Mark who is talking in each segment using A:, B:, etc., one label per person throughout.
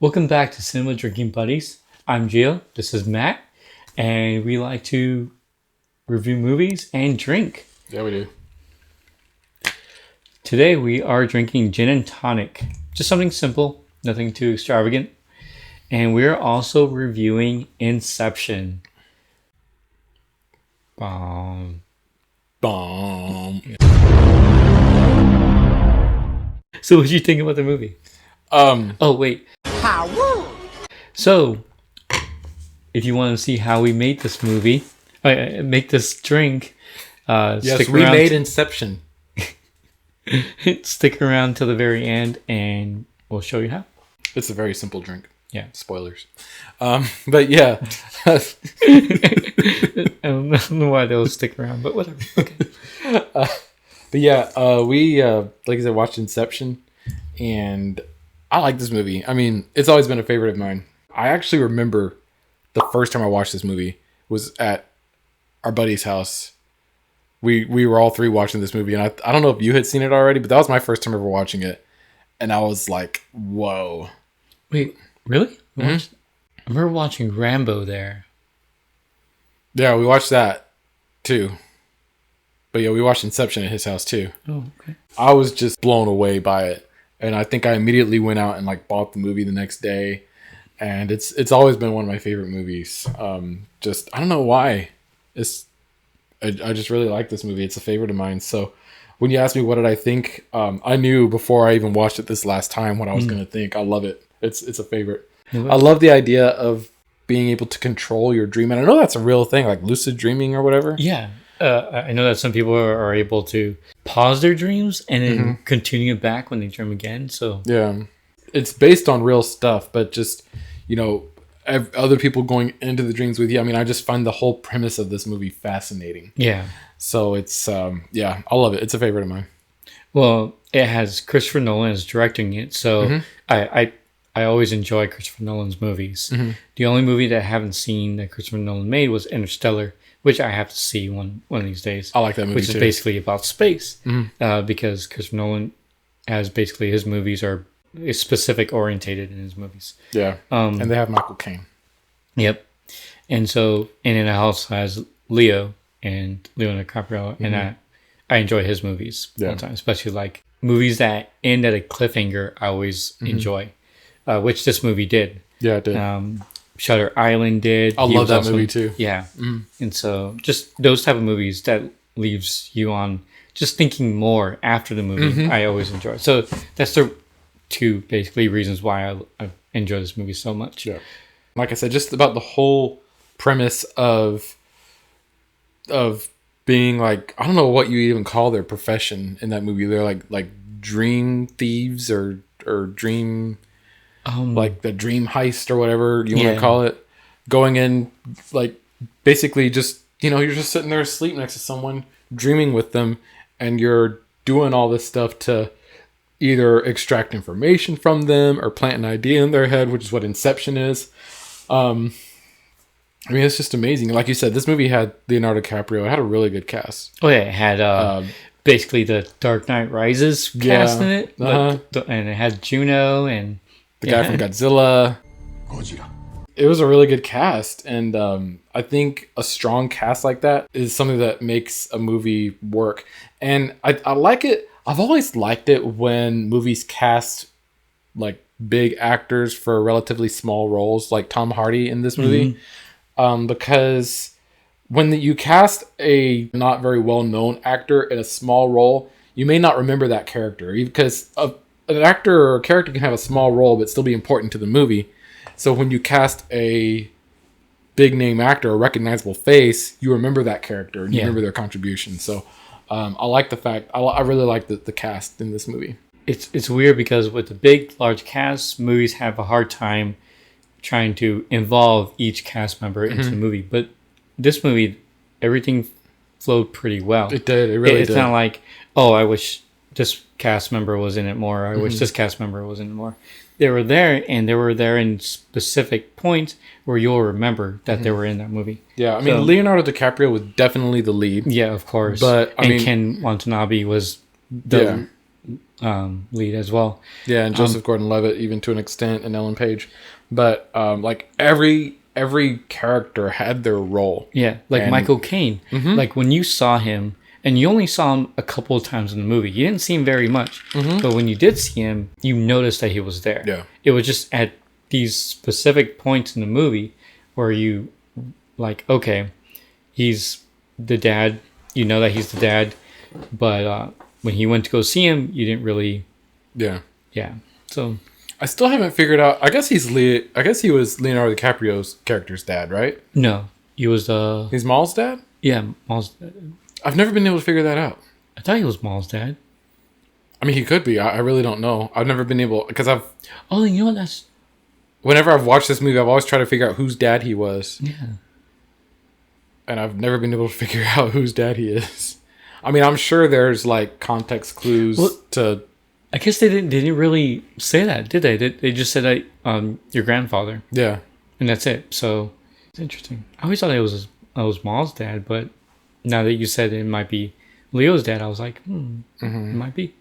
A: Welcome back to Cinema Drinking Buddies. I'm Gio. This is Matt, and we like to review movies and drink.
B: Yeah, we do.
A: Today we are drinking gin and tonic. Just something simple, nothing too extravagant. And we're also reviewing Inception.
B: Bomb.
A: So what did you think about the movie? Oh, wait. So, if you want to see how we made this movie, make this drink,
B: yes, we made Inception.
A: Stick around till the very end, and we'll show you how.
B: It's a very simple drink.
A: Yeah.
B: Spoilers. But yeah.
A: I don't know why they'll stick around, but whatever. Okay.
B: But yeah, we like I said, watched Inception, and I like this movie. I mean, it's always been a favorite of mine. I actually remember the first time I watched this movie was at our buddy's house. We were all three watching this movie, and I don't know if you had seen it already, but that was my first time ever watching it, and I was like, whoa.
A: Wait, really?
B: Mm-hmm.
A: I remember watching Rambo there.
B: Yeah, we watched that too. But yeah, we watched Inception at his house too.
A: Oh, okay.
B: I was just blown away by it. And I think I immediately went out and like bought the movie the next day. And it's always been one of my favorite movies. Just I don't know why. I just really like this movie. It's a favorite of mine. So when you asked me what did I think, I knew before I even watched it this last time what I was gonna think. I love it. It's a favorite. I love the idea of being able to control your dream. And I know that's a real thing, like lucid dreaming or whatever.
A: Yeah. I know that some people are able to pause their dreams and then continue it back when they dream again. So
B: yeah, it's based on real stuff, but just, you know, other people going into the dreams with you. I mean, I just find the whole premise of this movie fascinating.
A: Yeah.
B: So it's, yeah, I love it. It's a favorite of mine.
A: Well, it has Christopher Nolan as directing it. So I always enjoy Christopher Nolan's movies. The only movie that I haven't seen that Christopher Nolan made was Interstellar, which I have to see one of these days.
B: I like that movie
A: which
B: too.
A: Is basically about space, because Christopher Nolan has basically his movies is specific orientated in his movies.
B: Yeah, and they have Michael Caine.
A: Yep, and so and then it also has Leo DiCaprio, and I enjoy his movies all the time, especially like movies that end at a cliffhanger. I always enjoy, which this movie did.
B: Yeah, it did.
A: Shutter Island did.
B: I love that movie too.
A: Yeah. And so just those type of movies that leaves you on just thinking more after the movie, I always enjoy. So that's the two basically reasons why I enjoy this movie so much.
B: Yeah. Like I said, just about the whole premise of being like, I don't know what you even call their profession in that movie. They're like dream thieves or dream... like the dream heist or whatever you want to call it, going in, like basically just, you know, you're just sitting there asleep next to someone, dreaming with them, and you're doing all this stuff to either extract information from them or plant an idea in their head, which is what Inception is. I mean, it's just amazing. Like you said, this movie had Leonardo DiCaprio. It had a really good cast.
A: Oh yeah, it had basically the Dark Knight Rises cast in it, and it had Juno and
B: the guy from Godzilla. It was a really good cast, and I think a strong cast like that is something that makes a movie work. And I like it. I've always liked it when movies cast like big actors for relatively small roles, like Tom Hardy in this movie, because when you cast a not very well-known actor in a small role, you may not remember that character because an actor or a character can have a small role but still be important to the movie. So when you cast a big name actor, a recognizable face, you remember that character and you remember their contribution. So I like the fact, I really like the cast in this movie.
A: It's weird because with the big, large cast, movies have a hard time trying to involve each cast member into the movie. But this movie, everything flowed pretty well.
B: It did. It really did.
A: It's not like, oh, I wish this cast member was in it more. I wish this cast member was in it more. They were there, and they were there in specific points where you'll remember that they were in that movie.
B: Yeah, I mean, Leonardo DiCaprio was definitely the lead.
A: Yeah, of course.
B: But I mean,
A: Ken Watanabe was the lead as well.
B: Yeah, and Joseph Gordon-Levitt even to an extent, and Ellen Page. But like every character had their role.
A: Yeah, like Michael Caine. Like when you saw him, and you only saw him a couple of times in the movie, you didn't see him very much. But when you did see him, you noticed that he was there.
B: Yeah.
A: It was just at these specific points in the movie where you, like, okay, he's the dad. You know that he's the dad. But when he went to go see him, you didn't really...
B: Yeah.
A: Yeah. So...
B: I still haven't figured out... I guess he was Leonardo DiCaprio's character's dad, right?
A: No. He was...
B: He's Maul's dad?
A: Yeah, Maul's dad.
B: I've never been able to figure that out.
A: I thought he was Maul's dad.
B: I mean, he could be. I really don't know. I've never been able... Because I've...
A: Oh, you know what? That's...
B: Whenever I've watched this movie, I've always tried to figure out whose dad he was.
A: Yeah.
B: And I've never been able to figure out whose dad he is. I mean, I'm sure there's, like, context clues to...
A: I guess they didn't really say that, did they? They just said that your grandfather.
B: Yeah.
A: And that's it. So, it's interesting. I always thought it was Maul's dad, but now that you said it might be Leo's dad, I was like, it might be.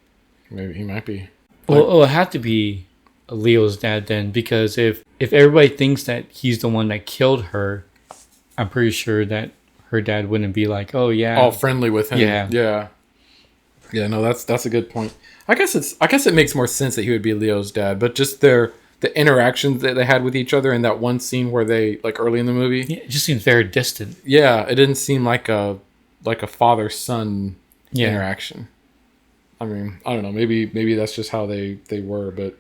B: Maybe he might be.
A: Well, it'll have to be Leo's dad then, because if everybody thinks that he's the one that killed her, I'm pretty sure that her dad wouldn't be like, oh yeah,
B: all friendly with him.
A: Yeah.
B: No, that's a good point. I guess it makes more sense that he would be Leo's dad, but just the interactions that they had with each other in that one scene where they, like, early in the movie,
A: it just seems very distant.
B: Yeah, it didn't seem like a father-son interaction. I mean, I don't know. Maybe that's just how they were, but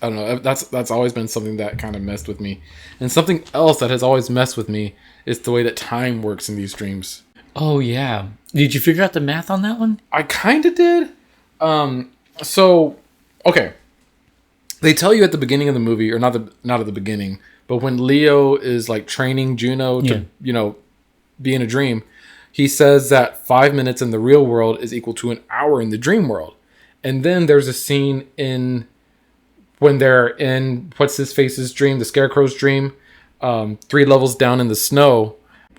B: I don't know. That's always been something that kind of messed with me. And something else that has always messed with me is the way that time works in these dreams.
A: Oh yeah. Did you figure out the math on that one?
B: I kind of did. So, okay. They tell you at the beginning of the movie, or not at the beginning, but when Leo is, like, training Juno to, be in a dream, he says that 5 minutes in the real world is equal to an hour in the dream world. And then there's a scene when they're in what's-his-face's dream, the Scarecrow's dream, 3 levels down in the snow,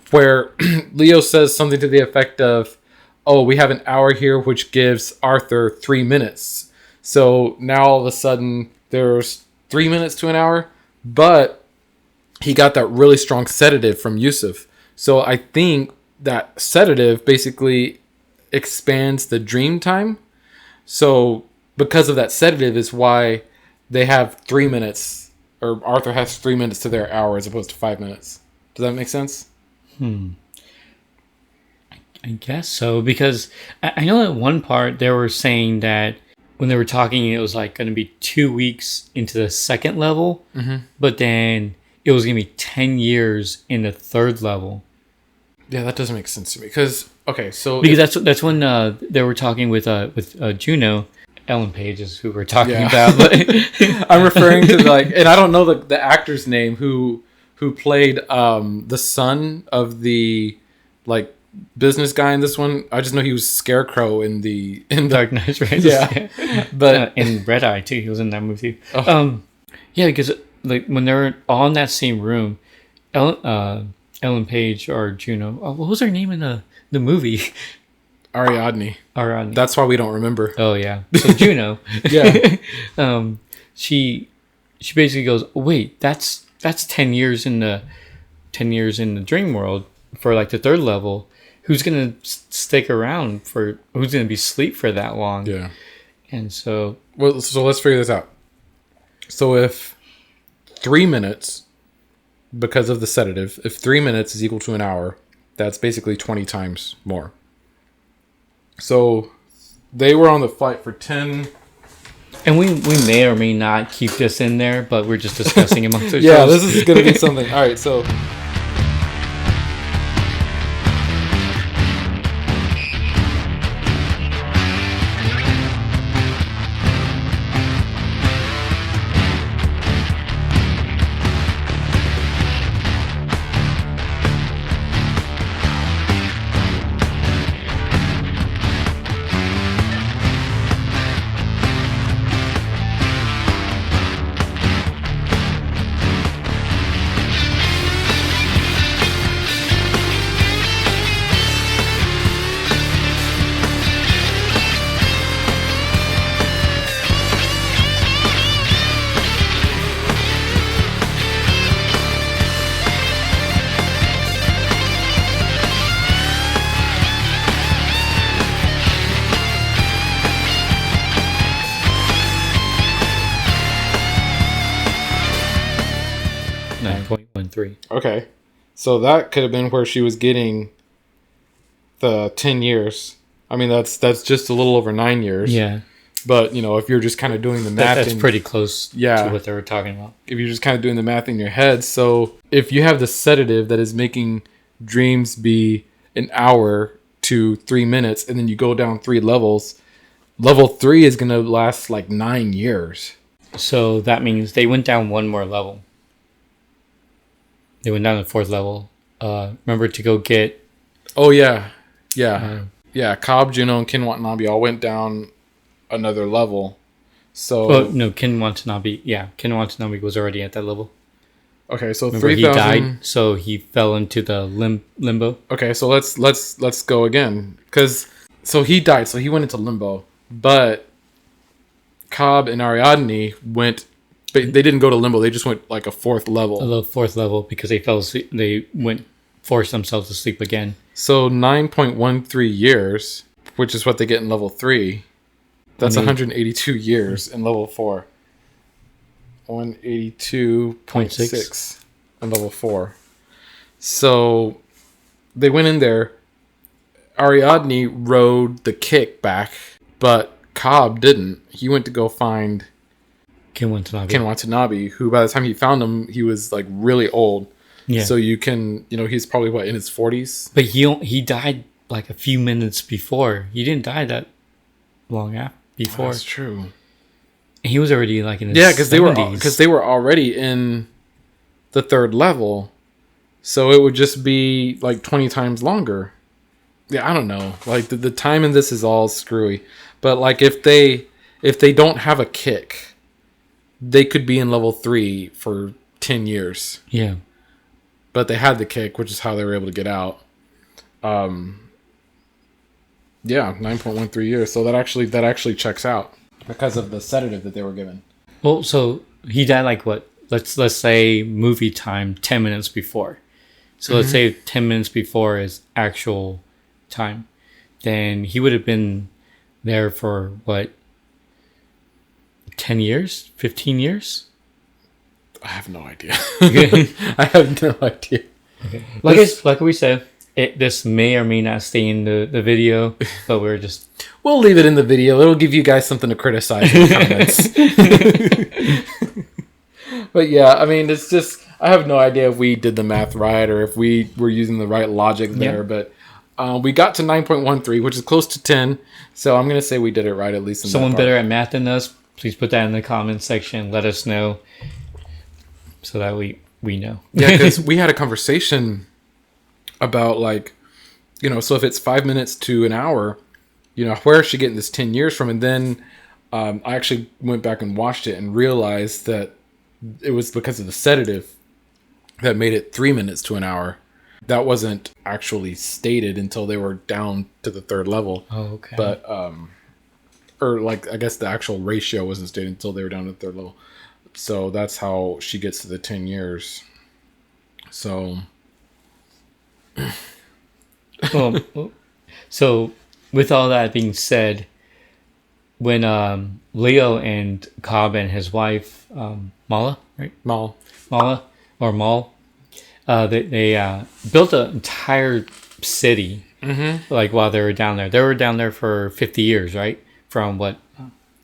B: where Leo says something to the effect of, oh, we have an hour here, which gives Arthur 3 minutes. So now all of a sudden there's 3 minutes to an hour, but he got that really strong sedative from Yusuf. So I think that sedative basically expands the dream time. So because of that sedative is why they have 3 minutes, or Arthur has 3 minutes to their hour as opposed to 5 minutes. Does that make sense?
A: I guess so, because I know at one part they were saying that when they were talking, it was like going to be 2 weeks into the second level, but then it was going to be 10 years in the third level.
B: Yeah, that doesn't make sense to me. Because
A: that's when they were talking with Juno. Ellen Page is who we're talking about, but
B: I'm referring to, like, and I don't know the actor's name who played the son of the, like, business guy in this one. I just know he was Scarecrow in
A: Dark Knight Rises.
B: Yeah, but
A: in Red Eye too, he was in that movie. Oh. Yeah, because, like, when they were all in that same room, Ellen Page or Juno. What was her name in the movie?
B: Ariadne. That's why we don't remember.
A: Oh yeah. So Juno.
B: Yeah.
A: She basically goes, wait, that's 10 years in the dream world for, like, the third level. Who's gonna stick around who's gonna be asleep for that long?
B: Yeah.
A: And so
B: let's figure this out. So if 3 minutes, because of the sedative, if 3 minutes is equal to an hour, that's basically 20 times more. So they were on the flight for 10.
A: And we may or may not keep this in there, but we're just discussing amongst ourselves.
B: Yeah, this is going to be something. All right, so...
A: 9.13.
B: Okay. So that could have been where she was getting the 10 years. I mean, that's just a little over 9 years.
A: Yeah.
B: But, if you're just kind of doing the math.
A: That's pretty close to what they were talking about.
B: If you're just kind of doing the math in your head. So if you have the sedative that is making dreams be an hour to 3 minutes, and then you go down 3 levels, level 3 is going to last like 9 years.
A: So that means they went down one more level. They went down to the 4th level. Remember to go get...
B: Oh, yeah. Yeah. Cobb, Juno, and Ken Watanabe all went down another level. So...
A: no, Ken Watanabe. Yeah, Ken Watanabe was already at that level.
B: Okay, so
A: 3,000... he died, so he fell into the limbo.
B: Okay, so let's go again. So he died, so he went into limbo. But Cobb and Ariadne went... They didn't go to limbo. They just went like a 4th level.
A: A 4th level because they fell asleep. They forced themselves to sleep again.
B: So 9.13 years, which is what they get in level 3. That's 182 years in level 4. 182.6 in level 4. So they went in there. Ariadne rode the kick back, but Cobb didn't. He went to go find
A: Ken
B: Watanabe, who by the time he found him, he was like really old. Yeah. So you can, he's probably in his 40s.
A: But he died like a few minutes before. He didn't die that long before.
B: That's true.
A: And he was already like in his 70s.
B: because they were already in the 3rd level, so it would just be like 20 times longer. Yeah, I don't know. Like the time in this is all screwy. But like if they don't have a kick, they could be in level 3 for 10 years.
A: Yeah.
B: But they had the kick, which is how they were able to get out. 9.13 years. So that actually checks out because of the sedative that they were given.
A: Well, so he died like what? Let's say movie time 10 minutes before. So let's say 10 minutes before is actual time. Then he would have been there for what? 10 years? 15 years?
B: I have no idea. I have no idea.
A: Okay. Like we said, this may or may not stay in the video, but
B: we'll leave it in the video. It'll give you guys something to criticize in the comments. But yeah, I mean, it's just, I have no idea if we did the math right or if we were using the right logic there, but we got to 9.13, which is close to 10. So I'm going to say we did it right, at least in
A: someone better at math than us, please put that in the comments section. Let us know so that we know.
B: Yeah, because we had a conversation about so if it's 5 minutes to an hour, where is she getting this 10 years from? And then I actually went back and watched it and realized that it was because of the sedative that made it 3 minutes to an hour. That wasn't actually stated until they were down to the 3rd level.
A: Oh, okay.
B: But I guess the actual ratio wasn't stated until they were down to the 3rd level. So that's how she gets to the 10 years. So
A: so with all that being said, when Leo and Cobb and his wife Mala, right?
B: Mal,
A: they built an entire city. Like while they were down there. They were down there for 50 years, right? From what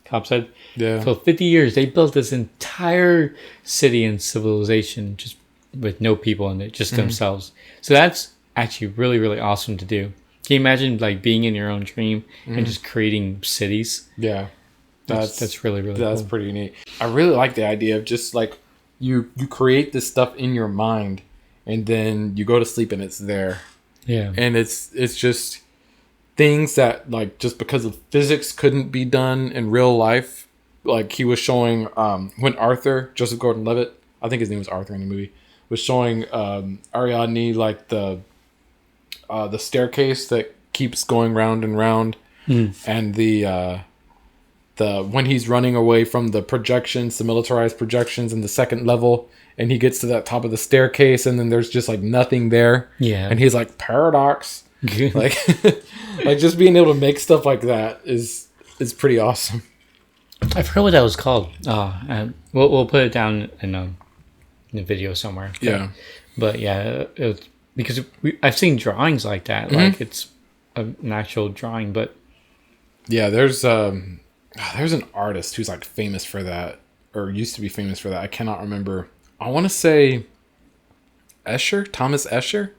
A: Cobb said.
B: Yeah.
A: So 50 years, they built this entire city and civilization just with no people in it, just themselves. So that's actually really, really awesome to do. Can you imagine like being in your own dream and just creating cities?
B: Yeah.
A: That's really, really cool.
B: Pretty neat. I really like the idea of just like you create this stuff in your mind and then you go to sleep and it's there.
A: Yeah.
B: And it's just things that like just because of physics couldn't be done in real life. Like he was showing when Arthur, Joseph Gordon-Levitt, I think his name was Arthur in the movie, was showing Ariadne like the staircase that keeps going round and round, and the when he's running away from the projections, the militarized projections in the 2nd level, and he gets to that top of the staircase, and then there's just like nothing there.
A: Yeah,
B: and he's like paradox, like like just being able to make stuff like that is pretty awesome.
A: I forgot what that was called. We'll put it down in the video somewhere.
B: Okay? Yeah.
A: But yeah, because I've seen drawings like that, like it's an actual drawing. But
B: yeah, there's an artist who's like famous for that, or used to be famous for that. I cannot remember. I want to say Thomas Escher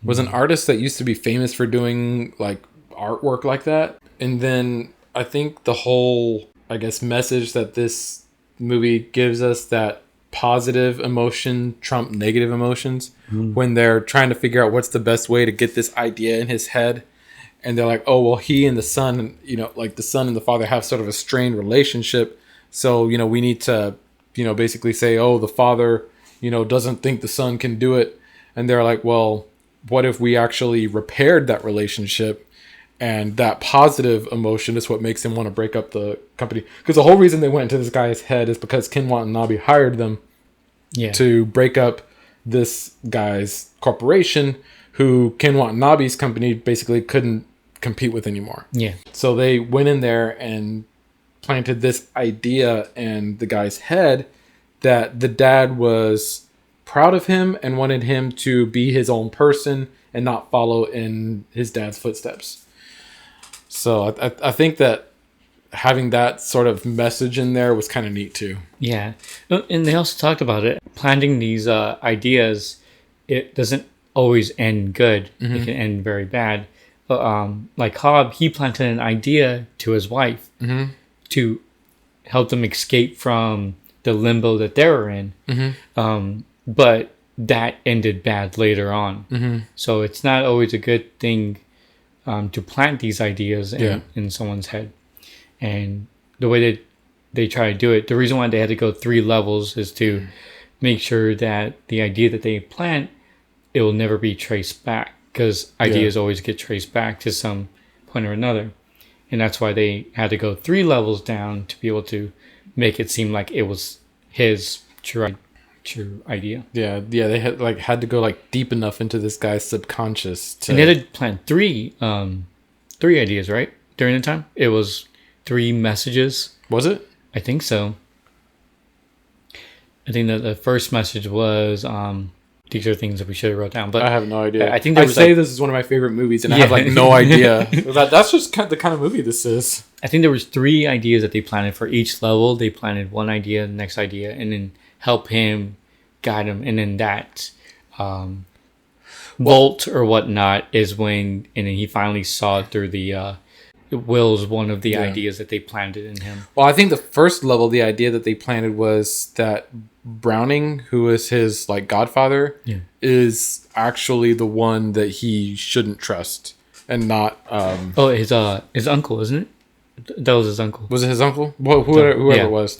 B: was an artist that used to be famous for doing like artwork like that. And then I think the whole, I guess, message that this movie gives us, that positive emotion trump negative emotions, when they're trying to figure out what's the best way to get this idea in his head. And they're like, oh, well, he and the son, like the son and the father have sort of a strained relationship. So, we need to, basically say, oh, the father, doesn't think the son can do it. And they're like, well, what if we actually repaired that relationship? And that positive emotion is what makes him want to break up the company. Because the whole reason they went into this guy's head is because Ken Watanabe hired them to break up this guy's corporation, who Ken Watanabe's company basically couldn't compete with anymore.
A: Yeah.
B: So they went in there and planted this idea in the guy's head that the dad was proud of him and wanted him to be his own person and not follow in his dad's footsteps. So I think that having that sort of message in there was kind of neat too.
A: Yeah. And they also talked about it. Planting these ideas, it doesn't always end good. It can end very bad. But like Cobb, he planted an idea to his wife to help them escape from the limbo that they were in. But that ended bad later on. So it's not always a good thing to plant these ideas in someone's head. And the way that they try to do it, the reason why they had to go 3 levels is to make sure that the idea that they plant, it will never be traced back, because ideas always get traced back to some point or another. And that's why they had to go 3 levels down to be able to make it seem like it was his true idea.
B: Yeah, they had to go deep enough into this guy's subconscious to...
A: And they had to plant 3 ideas, right? During the time? It was 3 messages.
B: Was it?
A: I think so. I think that the first message was these are things that we should have wrote down. But
B: I have no idea.
A: I think
B: this is one of my favorite movies, and I have no idea. That's just the kind of movie this is.
A: I think there was 3 ideas that they planted for each level. They planted one idea, the next idea, and then help him, guide him. And then that bolt or whatnot is when, and then he finally saw it through the Will's one of the ideas that they planted in him.
B: Well, I think the first level, the idea that they planted was that Browning, who is his godfather, is actually the one that he shouldn't trust, and not
A: his uncle, isn't it? That was his uncle.
B: Was it his uncle? Well, whoever it was.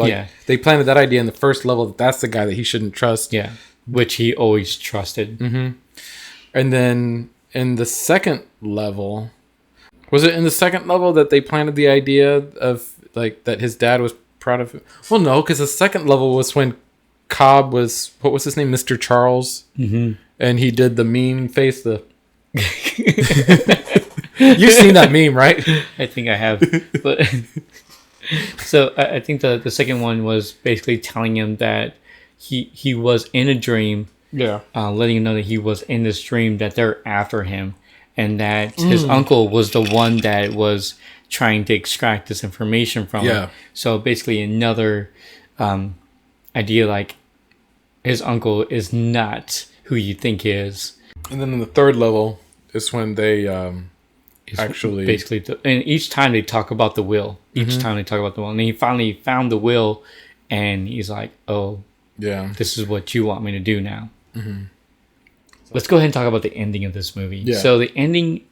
B: They planted that idea in the first level that that's the guy that he shouldn't trust.
A: Yeah, which he always trusted.
B: And then in the second level, was it in the second level that they planted the idea of that his dad was proud of him? Well, no, because the second level was when Cobb was, what was his name, Mr. Charles, and he did the meme face. You've seen that meme, right?
A: I think I have. But so I think the second one was basically telling him that he was in a dream. Yeah. Letting him know that he was in this dream, that they're after him, and that his uncle was the one that was trying to extract this information from him. So basically another idea, his uncle is not who you think he is. And
B: then in the third level is when they actually...
A: Basically, and each time they talk about the will. Each time they talk about the will. And he finally found the will, and he's like, oh, this is what you want me to do now. Let's go ahead and talk about the ending of this movie. So the ending...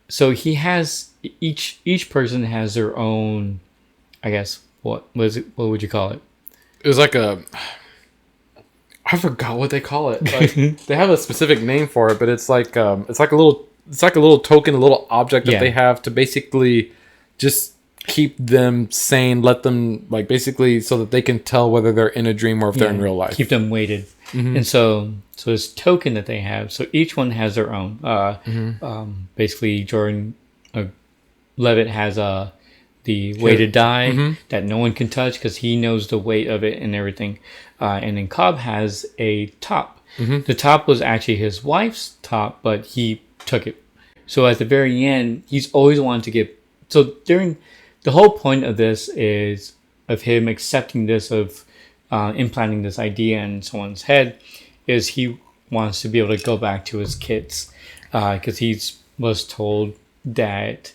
A: So he has... Each person has their own... I guess, what would you call it?
B: It was like a... I forgot what they call it. They have a specific name for it, but it's like a little token, a little object that they have to basically just keep them sane, let them basically so that they can tell whether they're in a dream or if they're in real life.
A: Keep them weighted. And so this token that they have, so each one has their own. Basically, Jordan Levitt has the weighted die that no one can touch because he knows the weight of it and everything. And then Cobb has a top The top was actually his wife's top, but he took it. So at the very end, he's always wanted to get. So during the whole point of this is of him accepting this, of implanting this idea in someone's head, is he wants to be able to go back to his kids, because he was told that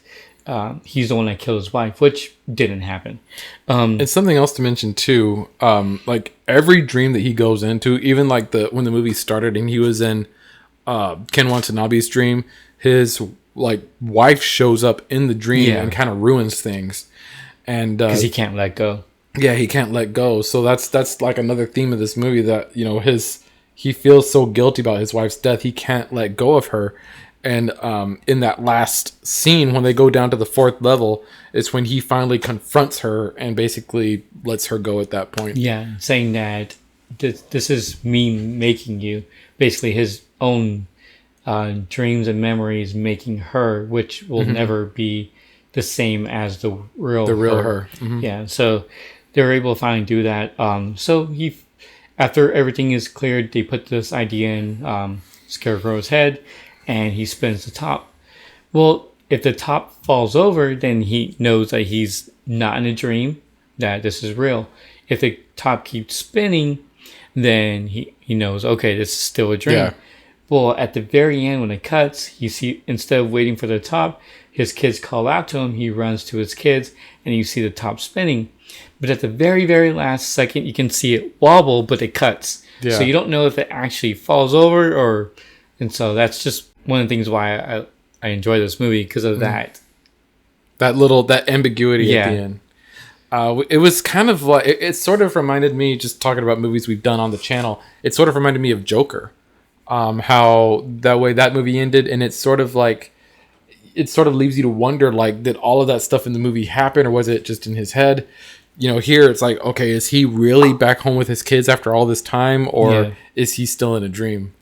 A: he's the one that killed his wife, which didn't happen.
B: And something else to mention too, like every dream that he goes into, even like when the movie started and he was in Ken Watanabe's dream, his like wife shows up in the dream and kind of ruins things, and
A: because he can't let go.
B: Yeah, he can't let go. So that's like another theme of this movie, that he feels so guilty about his wife's death, he can't let go of her. And in that last scene, when they go down to the 4th level, it's when he finally confronts her and basically lets her go at that point.
A: Yeah, saying that this is me making you. Basically, his own dreams and memories making her, which will never be the same as the real her.
B: Mm-hmm.
A: Yeah, so they were able to finally do that. So he, after everything is cleared, they put this idea in Scarecrow's head, and he spins the top. Well, if the top falls over, then he knows that he's not in a dream, that this is real. If the top keeps spinning, then he knows, okay, this is still a dream. Yeah. Well, at the very end, when it cuts, you see, instead of waiting for the top, his kids call out to him. He runs to his kids, and you see the top spinning. But at the very, very last second, you can see it wobble, but it cuts. Yeah. So you don't know if it actually falls over or... And so that's just one of the things why I enjoy this movie, because of that.
B: That ambiguity at the end. It was kind of like... It sort of reminded me, just talking about movies we've done on the channel, it sort of reminded me of Joker. How that way that movie ended, and it's sort of like... It sort of leaves you to wonder, like, did all of that stuff in the movie happen, or was it just in his head? Here it's like, okay, is he really back home with his kids after all this time, or is he still in a dream?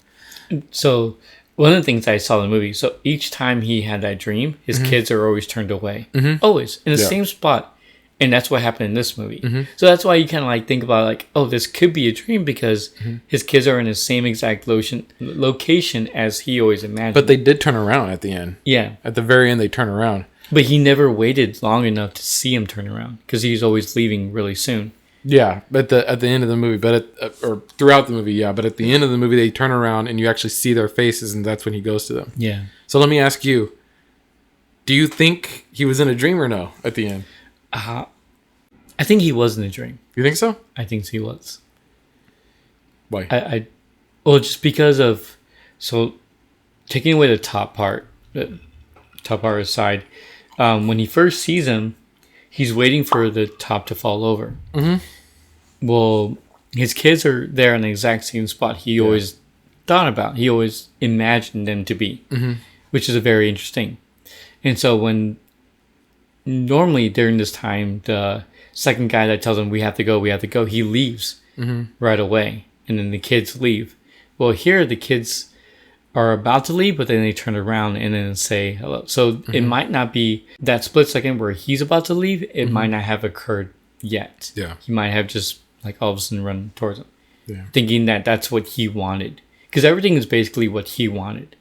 A: So one of the things I saw in the movie, so each time he had that dream, his kids are always turned away. Always. In the same spot. And that's what happened in this movie. So that's why you kind of like think about like, oh, this could be a dream, because his kids are in the same exact location as he always imagined.
B: But they did turn around at the end.
A: Yeah.
B: At the very end, they turn around.
A: But he never waited long enough to see him turn around, because he's always leaving really soon.
B: Yeah, but at the end of the movie, or throughout the movie, yeah. But at the end of the movie, they turn around and you actually see their faces, and that's when he goes to them.
A: Yeah.
B: So let me ask you, do you think he was in a dream or no at the end?
A: I think he was in a dream.
B: You think so?
A: I think he was.
B: Why?
A: Well, just because of... So, taking away the top part aside, when he first sees him, he's waiting for the top to fall over. Well, his kids are there in the exact same spot he always thought about. He always imagined them to be, which is a very interesting. And so when normally during this time, the second guy that tells him we have to go, he leaves right away, and then the kids leave. Well, here the kids are about to leave, but then they turn around and then say hello. So it might not be that split second where he's about to leave. It might not have occurred yet.
B: Yeah.
A: He might have just like all of a sudden run towards him, thinking that that's what he wanted, because everything is basically what he wanted.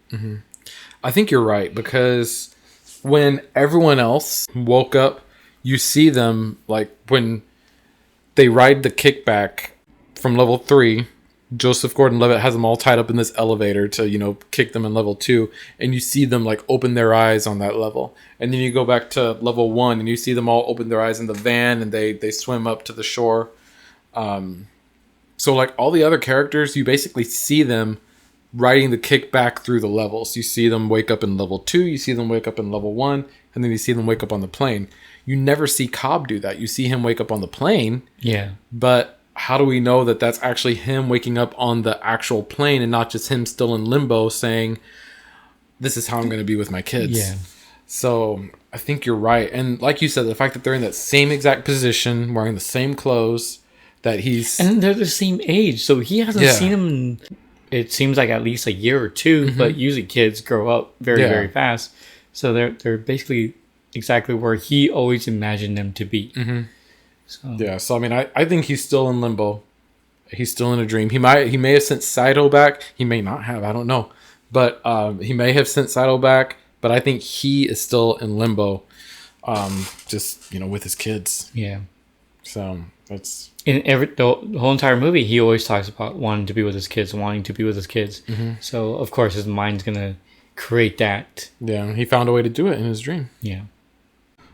B: I think you're right, because when everyone else woke up, you see them, like when they ride the kickback from level 3, Joseph Gordon-Levitt has them all tied up in this elevator to, kick them in level 2, and you see them like open their eyes on that level. And then you go back to level 1 and you see them all open their eyes in the van, and they swim up to the shore. So like all the other characters, you basically see them riding the kickback through the levels. You see them wake up in level 2, you see them wake up in level 1, and then you see them wake up on the plane. You never see Cobb do that. You see him wake up on the plane.
A: Yeah.
B: But how do we know that that's actually him waking up on the actual plane and not just him still in limbo saying, this is how I'm going to be with my kids?
A: Yeah.
B: So I think you're right. And like you said, the fact that they're in that same exact position, wearing the same clothes, that he's...
A: And they're the same age. So he hasn't seen him in, it seems like at least a year or two, but usually kids grow up very, very fast. So they're basically exactly where he always imagined them to be. So.
B: Yeah, so I mean, I think he's still in limbo. He's still in a dream. He may have sent Saito back. He may not have. I don't know. But he may have sent Saito back. But I think he is still in limbo, just, you know, with his kids.
A: Yeah.
B: So that's
A: in the whole entire movie. He always talks about wanting to be with his kids,
B: Mm-hmm.
A: So of course his mind's gonna create that.
B: Yeah, he found a way to do it in his dream.
A: Yeah.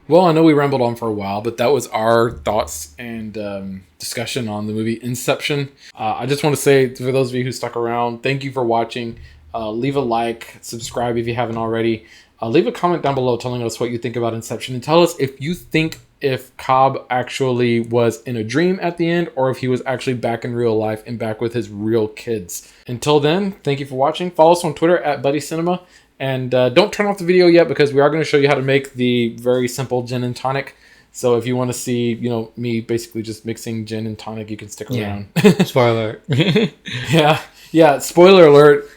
B: Well, I know we rambled on for a while, but that was our thoughts and discussion on the movie Inception. I just want to say, for those of you who stuck around, thank you for watching. Leave a like, subscribe if you haven't already. Leave a comment down below telling us what you think about Inception, and tell us if you think if Cobb actually was in a dream at the end, or if he was actually back in real life and back with his real kids. Until then, thank you for watching. Follow us on Twitter at Buddy Cinema. And don't turn off the video yet, because we are going to show you how to make the very simple gin and tonic. So if you want to see, you know, me basically just mixing gin and tonic, you can stick around.
A: Spoiler.
B: Yeah. Spoiler alert.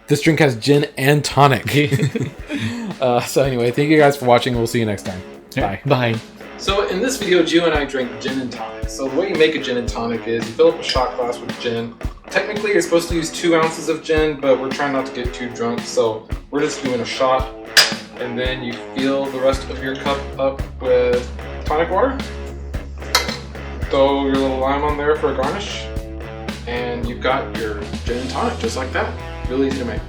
B: This drink has gin and tonic. So anyway, thank you guys for watching. We'll see you next time. Bye.
A: Bye.
B: So in this video, Gio and I drink gin and tonic. So the way you make a gin and tonic is you fill up a shot glass with gin. Technically, you're supposed to use 2 ounces of gin, but we're trying not to get too drunk, so we're just doing a shot. And then you fill the rest of your cup up with tonic water. Throw your little lime on there for a garnish. And you've got your gin and tonic, just like that. Really easy to make.